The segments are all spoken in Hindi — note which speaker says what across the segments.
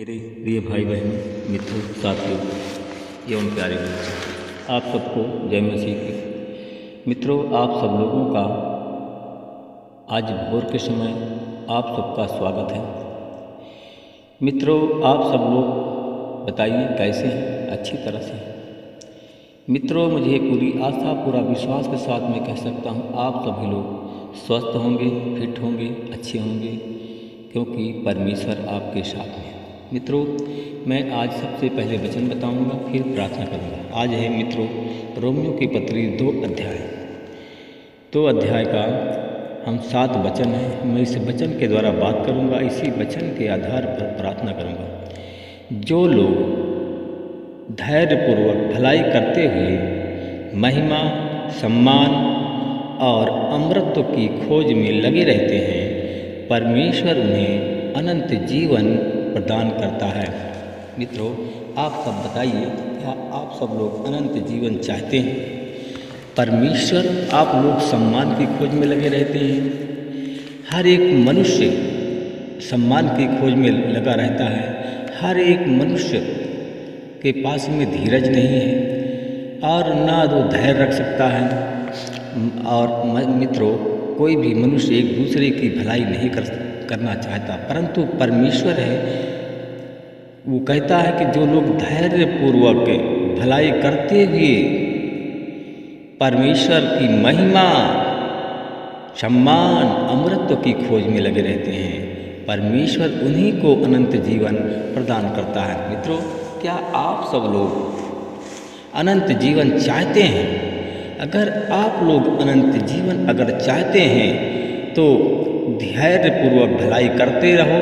Speaker 1: मेरे प्रिय भाई बहन मित्रों साथियों एवं प्यारे बच्चों, आप सबको जय मसीह की। मित्रों, आप सब लोगों का आज भोर के समय आप सबका स्वागत है। मित्रों, आप सब लोग बताइए कैसे हैं? अच्छी तरह से। मित्रों, मुझे पूरी आस्था पूरा विश्वास के साथ मैं कह सकता हूँ आप सभी लोग स्वस्थ होंगे, फिट होंगे, अच्छे होंगे, क्योंकि परमेश्वर आपके साथ में है। मित्रों, मैं आज सबसे पहले वचन बताऊंगा, फिर प्रार्थना करूंगा। आज है मित्रों रोमियो की पत्री 2 अध्याय का हम 7 वचन हैं। मैं इस वचन के द्वारा बात करूंगा, इसी वचन के आधार पर प्रार्थना करूंगा। जो लोग धैर्यपूर्वक भलाई करते हुए महिमा, सम्मान और अमृत की खोज में लगे रहते हैं, परमेश्वर उन्हें अनंत जीवन प्रदान करता है। मित्रों, आप सब बताइए, क्या आप सब लोग अनंत जीवन चाहते हैं? परमेश्वर, आप लोग सम्मान की खोज में लगे रहते हैं। हर एक मनुष्य सम्मान की खोज में लगा रहता है। हर एक मनुष्य के पास में धीरज नहीं है और ना वो धैर्य रख सकता है। और मित्रों, कोई भी मनुष्य एक दूसरे की भलाई नहीं करना चाहता, परंतु परमेश्वर है, वो कहता है कि जो लोग धैर्यपूर्वक भलाई करते हुए परमेश्वर की महिमा, सम्मान, अमृत की खोज में लगे रहते हैं, परमेश्वर उन्हीं को अनंत जीवन प्रदान करता है। मित्रों, क्या आप सब लोग अनंत जीवन चाहते हैं? अगर आप लोग अनंत जीवन अगर चाहते हैं तो धैर्यपूर्वक भलाई करते रहो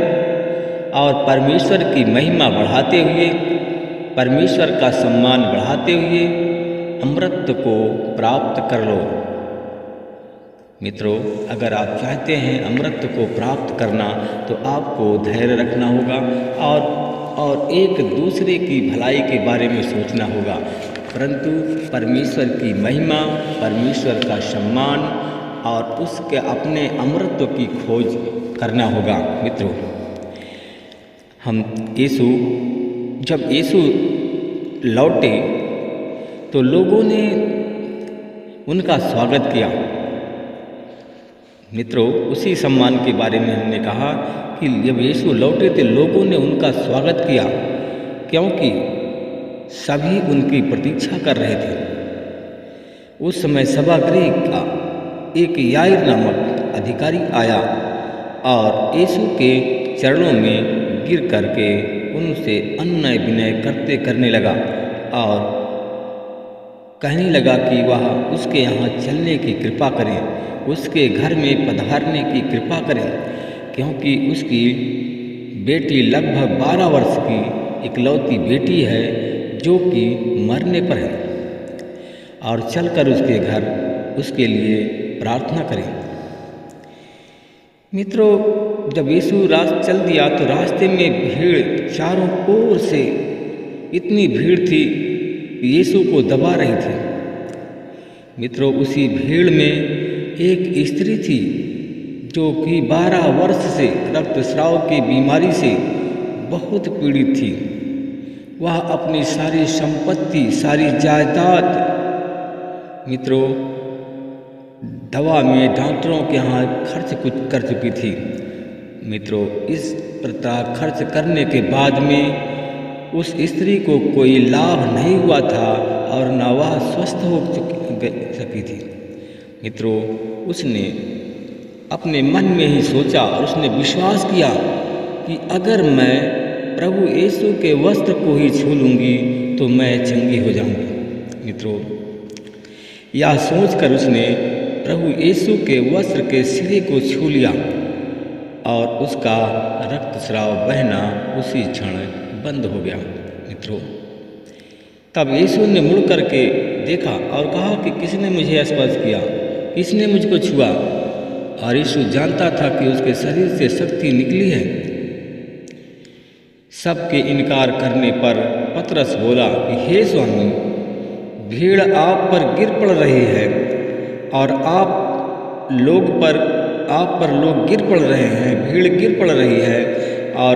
Speaker 1: और परमेश्वर की महिमा बढ़ाते हुए, परमेश्वर का सम्मान बढ़ाते हुए अमृत को प्राप्त कर लो। मित्रों, अगर आप चाहते हैं अमृत को प्राप्त करना तो आपको धैर्य रखना होगा और एक दूसरे की भलाई के बारे में सोचना होगा, परंतु परमेश्वर की महिमा, परमेश्वर का सम्मान और उसके अपने अमृत की खोज करना होगा। मित्रों, जब यीशु लौटे तो लोगों ने उनका स्वागत किया। मित्रों, उसी सम्मान के बारे में हमने कहा कि जब यीशु लौटे तो लोगों ने उनका स्वागत किया, क्योंकि सभी उनकी प्रतीक्षा कर रहे थे। उस समय सभागृह का एक याईर नामक अधिकारी आया और यीशु के चरणों में गिर करके उनसे अन्याय विनय करने लगा और कहने लगा कि वह उसके यहाँ चलने की कृपा करें, उसके घर में पधारने की कृपा करें, क्योंकि उसकी बेटी लगभग 12 वर्ष की इकलौती बेटी है जो कि मरने पर है, और चलकर उसके घर उसके लिए प्रार्थना करें। मित्रों, जब यीशु चल दिया तो रास्ते में भीड़ चारों ओर से इतनी भीड़ थी कि यीशु को दबा रही थी। मित्रों, उसी भीड़ में एक स्त्री थी जो कि 12 वर्ष से रक्तस्राव की बीमारी से बहुत पीड़ित थी। वह अपनी सारी संपत्ति, सारी जायदाद मित्रों दवा में डॉक्टरों के यहाँ खर्च कुछ कर चुकी थी। मित्रों, इस प्रकार खर्च करने के बाद में उस स्त्री को कोई लाभ नहीं हुआ था और न वह स्वस्थ हो सकी थी। मित्रों, उसने अपने मन में ही सोचा और उसने विश्वास किया कि अगर मैं प्रभु यीशु के वस्त्र को ही छू लूँगी तो मैं चंगी हो जाऊँगी। मित्रों, यह सोचकर उसने प्रभु यीशु के वस्त्र के सिरे को छू लिया और उसका रक्तस्राव बहना उसी क्षण बंद हो गया। मित्रों, तब यीशु ने मुड़ करके देखा और कहा कि किसने मुझे स्पर्श किया, किसने मुझको छुआ? और यीशु जानता था कि उसके शरीर से शक्ति निकली है। सबके इनकार करने पर पतरस बोला कि हे स्वामी, भीड़ आप पर गिर पड़ रही है और आप पर लोग गिर पड़ रहे हैं, भीड़ गिर पड़ रही है और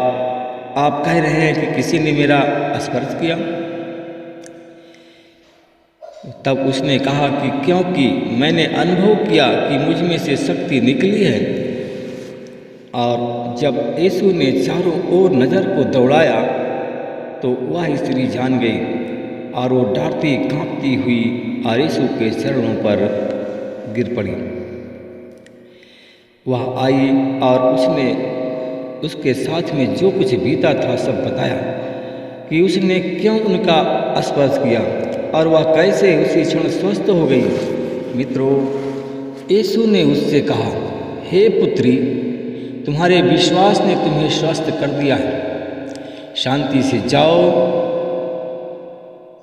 Speaker 1: आप कह रहे हैं कि किसी ने मेरा स्पर्श किया। तब उसने कहा कि क्योंकि मैंने अनुभव किया कि मुझ में से शक्ति निकली है। और जब यीशु ने चारों ओर नज़र को दौड़ाया तो वह स्त्री जान गई और वो डरती कांपती हुई और यीशु के चरणों पर गिर पड़ी। वह आई और उसने उसके साथ में जो कुछ बीता था सब बताया कि उसने क्यों उनका स्पर्श किया और वह कैसे उसी क्षण स्वस्थ हो गई। मित्रों, यीशु ने उससे कहा, हे पुत्री, तुम्हारे विश्वास ने तुम्हें स्वस्थ कर दिया है, शांति से जाओ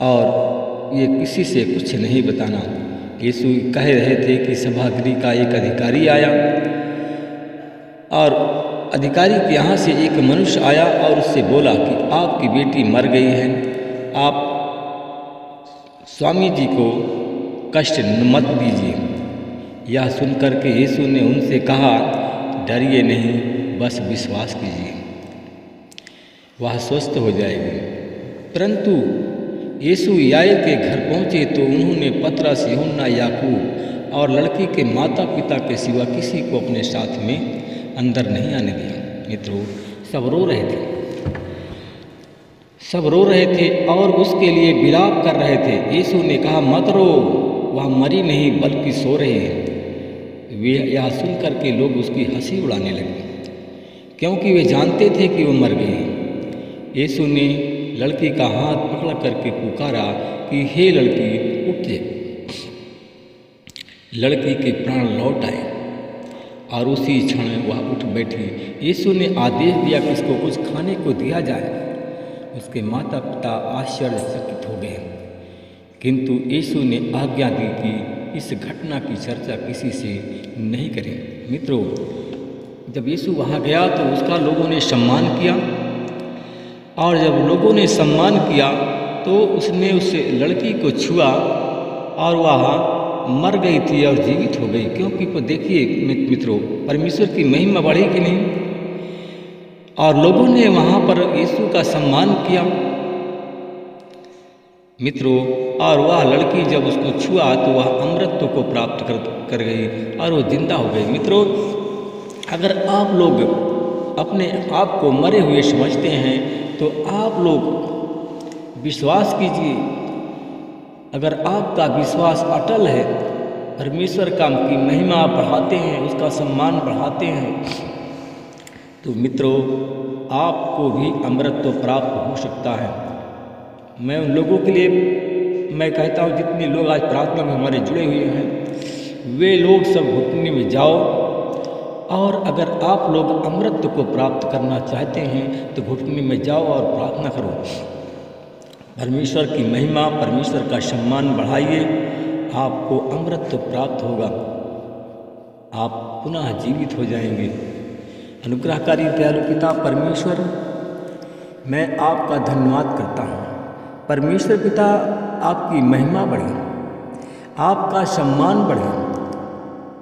Speaker 1: और ये किसी से कुछ नहीं बताना। यीशु कह रहे थे कि सभागृह का एक अधिकारी आया और अधिकारी के यहाँ से एक मनुष्य आया और उससे बोला कि आपकी बेटी मर गई है, आप स्वामी जी को कष्ट मत दीजिए। यह सुनकर के यीशु ने उनसे कहा, डरिए नहीं, बस विश्वास कीजिए, वह स्वस्थ हो जाएगी। परंतु यीशु याईर के घर पहुँचे तो उन्होंने पतरस, यूहन्ना, याकूब और लड़की के माता पिता के सिवा किसी को अपने साथ में अंदर नहीं आने दिया। मित्रों, सब रो रहे थे, सब रो रहे थे और उसके लिए विलाप कर रहे थे। यीशु ने कहा, मत रो, वह मरी नहीं बल्कि सो रही है। वे यह सुनकर के लोग उसकी हंसी उड़ाने लगे, क्योंकि वे जानते थे कि वो मर गई। यीशु ने लड़की का हाथ पकड़ करके पुकारा कि हे लड़की, उठ जा। लड़की के प्राण लौट आए और उसी क्षण वह उठ बैठी। यीशु ने आदेश दिया कि इसको कुछ खाने को दिया जाए। उसके माता पिता आश्चर्यचकित हो गए, किंतु यीशु ने आज्ञा दी कि इस घटना की चर्चा किसी से नहीं करें। मित्रों, जब यीशु वहाँ गया तो उसका लोगों ने सम्मान किया, और जब लोगों ने सम्मान किया तो उसने उस लड़की को छुआ और वह मर गई थी और जीवित हो गई। क्योंकि देखिए मित्रों, परमेश्वर की महिमा बढ़ी कि नहीं, और लोगों ने वहाँ पर यीशु का सम्मान किया। मित्रों, और वह लड़की जब उसको छुआ तो वह अमृत को प्राप्त कर गई और वो जिंदा हो गई। मित्रों, अगर आप लोग अपने आप को मरे हुए समझते हैं तो आप लोग विश्वास कीजिए, अगर आपका विश्वास अटल है, परमेश्वर का की महिमा बढ़ाते हैं, उसका सम्मान बढ़ाते हैं, तो मित्रों आपको भी अमृत प्राप्त हो सकता है। मैं उन लोगों के लिए मैं कहता हूँ, जितने लोग आज प्रार्थना में हमारे जुड़े हुए हैं, वे लोग सब घुटने में जाओ, और अगर आप लोग अमृत को प्राप्त करना चाहते हैं तो घुटने में जाओ और प्रार्थना करो। परमेश्वर की महिमा, परमेश्वर का सम्मान बढ़ाइए, आपको अमृत प्राप्त होगा, आप पुनः जीवित हो जाएंगे। अनुग्रहकारी दयालु पिता परमेश्वर, मैं आपका धन्यवाद करता हूँ। परमेश्वर पिता, आपकी महिमा बढ़े, आपका सम्मान बढ़े।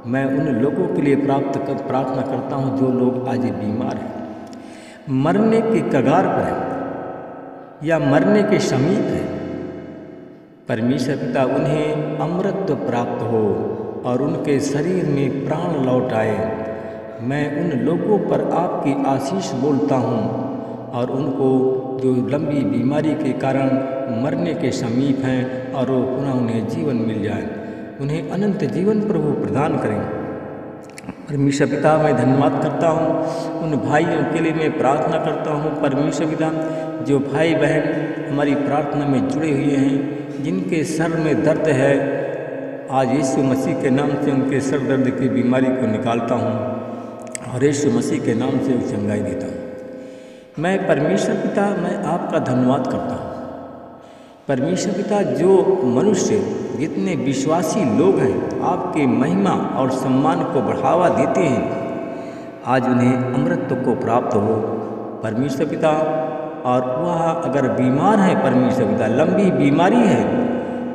Speaker 1: मैं उन लोगों के लिए प्रार्थना करता हूँ जो लोग आज बीमार हैं, मरने के कगार पर हैं या मरने के समीप हैं। परमेश्वर पिता, उन्हें अमृत प्राप्त हो और उनके शरीर में प्राण लौट आए। मैं उन लोगों पर आपकी आशीष बोलता हूँ और उनको जो लंबी बीमारी के कारण मरने के समीप हैं और वो पुनः उन्हें जीवन मिल जाए, उन्हें अनंत जीवन प्रभु प्रदान करें। परमेश्वर पिता, मैं धन्यवाद करता हूँ, उन भाइयों के लिए मैं प्रार्थना करता हूँ। परमेश्वर पिता, जो भाई बहन हमारी प्रार्थना में जुड़े हुए हैं, जिनके सर में दर्द है, आज यीशु मसीह के नाम से उनके सर दर्द की बीमारी को निकालता हूँ और यीशु मसीह के नाम से चंगाई देता हूँ। मैं परमेश्वर पिता, मैं आपका धन्यवाद करता हूँ। परमेश्वर पिता, जो मनुष्य, जितने विश्वासी लोग हैं, आपके महिमा और सम्मान को बढ़ावा देते हैं, आज उन्हें अमृत को प्राप्त हो। परमेश्वर पिता, और वह अगर बीमार है, परमेश्वर पिता, लंबी बीमारी है,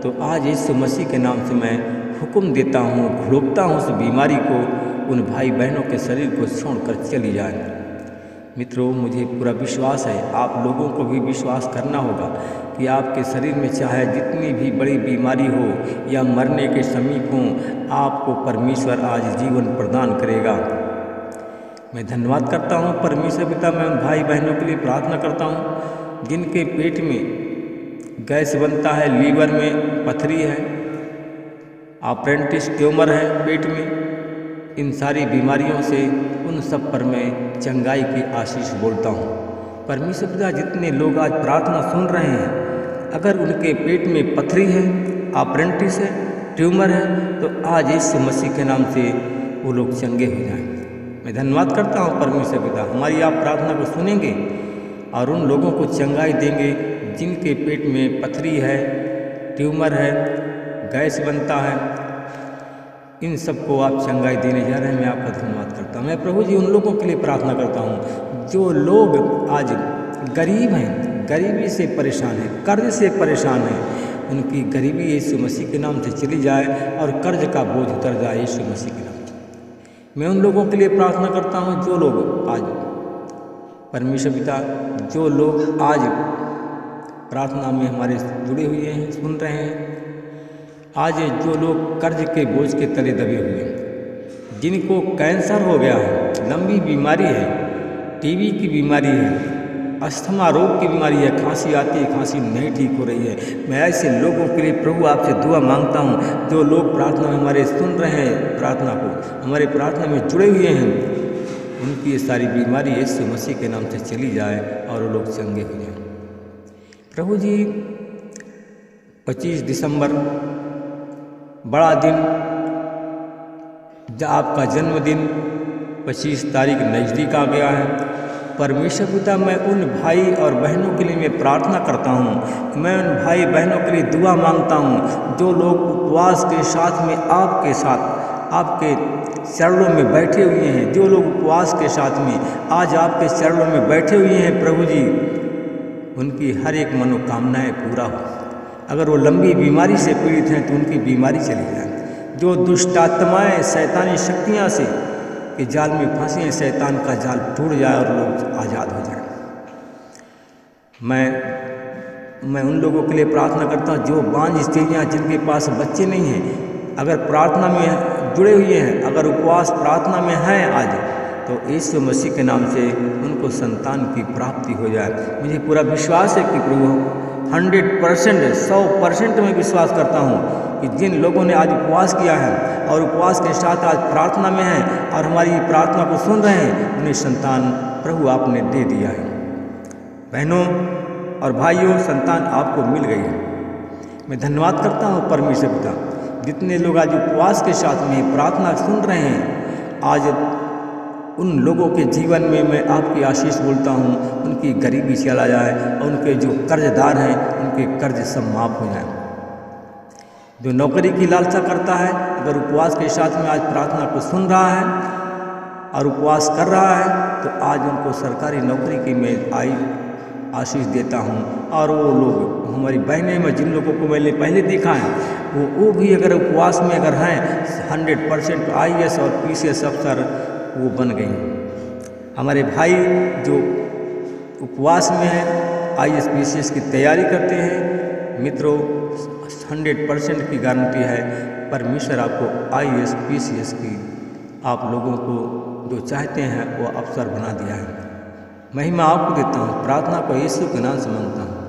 Speaker 1: तो आज यीशु मसीह के नाम से मैं हुक्म देता हूँ, घुड़कता हूँ उस बीमारी को, उन भाई बहनों के शरीर को छोड़कर चली जाए। मित्रों, मुझे पूरा विश्वास है, आप लोगों को भी विश्वास करना होगा कि आपके शरीर में चाहे जितनी भी बड़ी बीमारी हो या मरने के समीप हो, आपको परमेश्वर आज जीवन प्रदान करेगा। मैं धन्यवाद करता हूँ परमेश्वर पिता। मैं उन भाई बहनों के लिए प्रार्थना करता हूँ जिनके पेट में गैस बनता है, लीवर में पथरी है, अपेंडिक्स ट्यूमर है पेट में। इन सारी बीमारियों से उन सब पर मैं चंगाई की आशीष बोलता हूँ। परमेश्वर पिता, जितने लोग आज प्रार्थना सुन रहे हैं, अगर उनके पेट में पथरी है, अपेंडिक्स है, ट्यूमर है, तो आज यीशु मसीह के नाम से वो लोग चंगे हो जाएं। मैं धन्यवाद करता हूँ परमेश्वर पिता, हमारी आप प्रार्थना को सुनेंगे और उन लोगों को चंगाई देंगे जिनके पेट में पथरी है, ट्यूमर है, गैस बनता है। इन सबको आप चंगाई देने जा रहे हैं। मैं आपका धन्यवाद करता हूँ। मैं प्रभु जी उन लोगों के लिए प्रार्थना करता हूँ जो लोग आज गरीब हैं, गरीबी से परेशान हैं, कर्ज से परेशान हैं, उनकी गरीबी यीशु मसीह के नाम से चली जाए और कर्ज का बोझ उतर जाए यीशु मसीह के नाम से। मैं उन लोगों के लिए प्रार्थना करता हूँ जो लोग आज परमेश्वर पिता, जो लोग आज प्रार्थना में हमारे जुड़े हुए हैं, सुन रहे हैं, आज जो लोग कर्ज के बोझ के तले दबे हुए हैं, जिनको कैंसर हो गया है, लंबी बीमारी है, टीबी की बीमारी है, अस्थमा रोग की बीमारी है, खांसी आती है, खांसी नहीं ठीक हो रही है, मैं ऐसे लोगों के लिए प्रभु आपसे दुआ मांगता हूँ। जो लोग प्रार्थना में हमारे सुन रहे हैं, प्रार्थना को हमारे प्रार्थना में जुड़े हुए हैं, उनकी ये सारी बीमारी यीशु मसीह के नाम से चली जाए और वो लोग चंगे हो जाएं। प्रभु जी, 25 दिसंबर बड़ा दिन, जब आपका जन्मदिन 25 तारीख नज़दीक आ गया है। परमेश्वर पिता, मैं उन भाई और बहनों के लिए मैं प्रार्थना करता हूँ, मैं उन भाई बहनों के लिए दुआ मांगता हूँ जो लोग उपवास के साथ में आपके साथ आपके चरणों में बैठे हुए हैं, जो लोग उपवास के साथ में आज आपके चरणों में बैठे हुए हैं। प्रभु जी, उनकी हर एक मनोकामनाएं पूरा हो। अगर वो लंबी बीमारी से पीड़ित हैं तो उनकी बीमारी चली जाए। जो दुष्ट आत्माएं, शैतानी शक्तियाँ से के जाल में फंसे हैं, शैतान का जाल टूट जाए और लोग आज़ाद हो जाए। मैं उन लोगों के लिए प्रार्थना करता हूँ जो बांझ स्त्रियाँ, जिनके पास बच्चे नहीं हैं, अगर प्रार्थना में जुड़े हुए हैं, अगर उपवास प्रार्थना में हैं आज, तो यीशु मसीह के नाम से उनको संतान की प्राप्ति हो जाए। मुझे पूरा विश्वास है कि प्रभु 100%, 100% मैं विश्वास करता हूँ कि जिन लोगों ने आज उपवास किया है और उपवास के साथ आज प्रार्थना में हैं और हमारी प्रार्थना को सुन रहे हैं, उन्हें संतान प्रभु आपने दे दिया है। बहनों और भाइयों, संतान आपको मिल गई है। मैं धन्यवाद करता हूँ परमेश्वर पिता, जितने लोग आज उपवास के साथ में प्रार्थना सुन रहे हैं, आज उन लोगों के जीवन में मैं आपकी आशीष बोलता हूँ, उनकी गरीबी चला जाए और उनके जो कर्जदार हैं उनके कर्ज सब माफ़ हो जाए। जो नौकरी की लालसा करता है, अगर उपवास के साथ में आज प्रार्थना को सुन रहा है और उपवास कर रहा है, तो आज उनको सरकारी नौकरी की मैं आशीष देता हूँ। और वो लोग हमारी बहनें में जिन लोगों को मैंने पहले देखा है, वो भी अगर उपवास में अगर हैं 100% IAS और PCS अफसर वो बन गई। हमारे भाई जो उपवास में हैं, IAS PCS की तैयारी करते हैं, मित्रों 100% की गारंटी है, परमेश्वर आपको IAS PCS की आप लोगों को जो चाहते हैं वो अवसर बना दिया है। महिमा आपको देता हूँ, प्रार्थना को यीशु के नाम से मांगता हूँ।